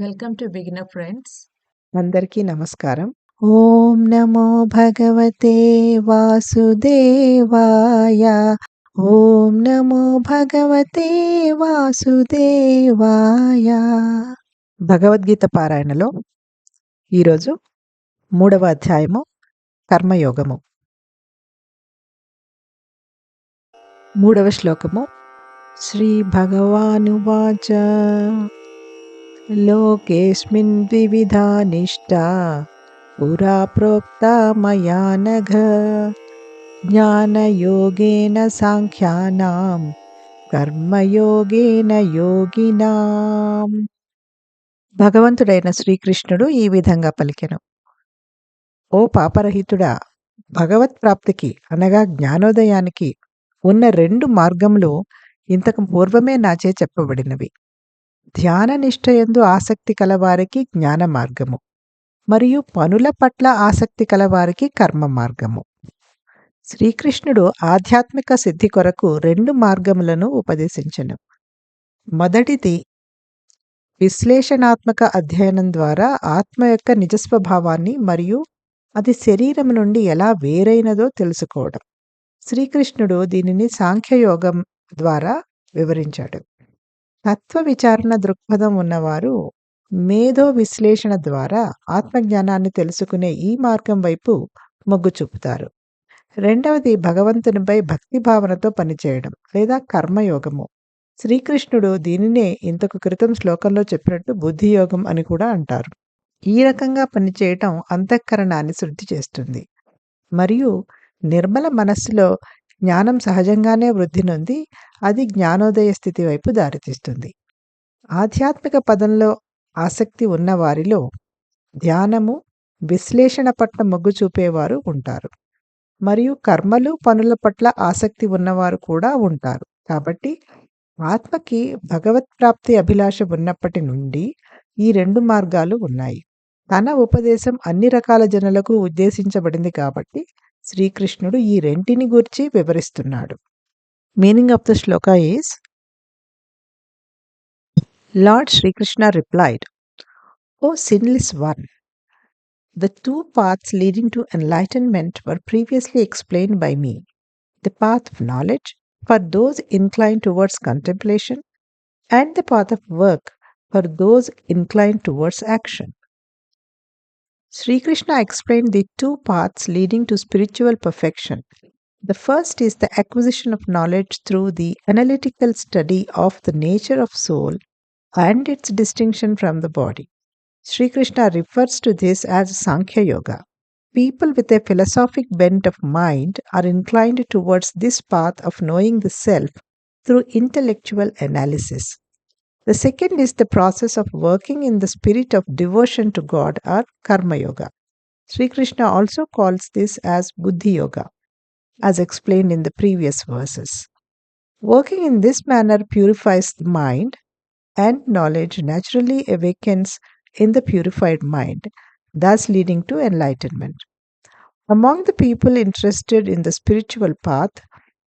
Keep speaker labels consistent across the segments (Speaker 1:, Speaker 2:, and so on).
Speaker 1: Welcome to beginner friends.
Speaker 2: అందరికీ నమస్కారం. ఓం నమో భగవతే వాసుదేవాయ. ఓం నమో భగవతే వాసుదేవాయ. భగవద్గీత పారాయణలో ఈరోజు 3వ అధ్యాయము కర్మయోగము. 3వ శ్లోకము. శ్రీ భగవానువాచ లోకేస్మిన్ ద్వివిధా నిష్టా పురా ప్రోక్తా మయా నఘ జ్ఞానయోగేన సాంఖ్యానాం కర్మయోగేన యోగినాం. భగవంతుడైన శ్రీకృష్ణుడు ఈ విధంగా పలికెను. ఓ పాపరహితుడా, భగవత్ ప్రాప్తికి అనగా జ్ఞానోదయానికి ఉన్న 2 మార్గములు ఇంతకు పూర్వమే నాచే చెప్పబడినవి. ధ్యాన నిష్ఠయందు ఆసక్తి కలవారికి జ్ఞాన మార్గము, మరియు పనుల పట్ల ఆసక్తి కలవారికి కర్మ మార్గము. శ్రీకృష్ణుడు ఆధ్యాత్మిక సిద్ధి కొరకు 2 మార్గములను ఉపదేశించెను. మొదటిది విశ్లేషణాత్మక అధ్యయనం ద్వారా ఆత్మ యొక్క నిజస్వభావాన్ని మరియు అది శరీరం నుండి ఎలా వేరైనదో తెలుసుకోవడం. శ్రీకృష్ణుడు దీనిని సాంఖ్యయోగం ద్వారా వివరించాడు. తత్వ విచారణ దృక్పథం ఉన్నవారు మేధో విశ్లేషణ ద్వారా ఆత్మజ్ఞానాన్ని తెలుసుకునే ఈ మార్గం వైపు మొగ్గు చూపుతారు. రెండవది భగవంతునిపై భక్తి భావనతో పనిచేయడం లేదా కర్మయోగము. శ్రీకృష్ణుడు దీనినే ఇంతకు క్రితం శ్లోకంలో చెప్పినట్టు బుద్ధియోగం అని కూడా అంటారు. ఈ రకంగా పనిచేయటం అంతఃకరణాన్ని శుద్ధి చేస్తుంది మరియు నిర్మల మనస్సులో జ్ఞానం సహజంగానే వృద్ధి నొంది అది జ్ఞానోదయ స్థితి వైపు దారితీస్తుంది. ఆధ్యాత్మిక పదంలో ఆసక్తి ఉన్న వారిలో ధ్యానము, విశ్లేషణ పట్ల మొగ్గు చూపేవారు ఉంటారు మరియు కర్మలు, పనుల పట్ల ఆసక్తి ఉన్నవారు కూడా ఉంటారు. కాబట్టి ఆత్మకి భగవత్ ప్రాప్తి అభిలాష ఉన్నప్పటి నుండి ఈ 2 మార్గాలు ఉన్నాయి. తన ఉపదేశం అన్ని రకాల జనులకు ఉద్దేశించబడింది కాబట్టి శ్రీకృష్ణుడు ఈ రెంటిని గురించి వివరిస్తున్నాడు. Meaning of the shloka is: Lord Sri Krishna replied, O sinless one, the 2 paths leading to enlightenment were previously explained by me. The path of knowledge for those inclined towards contemplation, and the path of work for those inclined towards action. Sri Krishna explained the 2 paths leading to spiritual perfection. The first is the acquisition of knowledge through the analytical study of the nature of soul and its distinction from the body. Sri Krishna refers to this as Sankhya Yoga. People with a philosophic bent of mind are inclined towards this path of knowing the self through intellectual analysis. The second is the process of working in the spirit of devotion to God or Karma Yoga. Sri Krishna also calls this as Buddhi Yoga, as explained in the previous verses. Working in this manner purifies the mind, and knowledge naturally awakens in the purified mind, thus leading to enlightenment. Among the people interested in the spiritual path,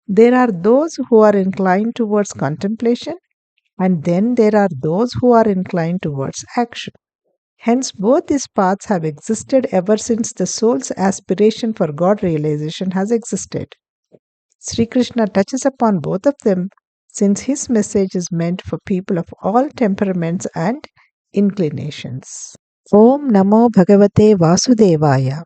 Speaker 2: there are those who are inclined towards contemplation, and then there are those who are inclined towards action. Hence, both these paths have existed ever since the soul's aspiration for God realization has existed. Sri Krishna touches upon both of them since his message is meant for people of all temperaments and inclinations. Om Namo Bhagavate Vasudevaya.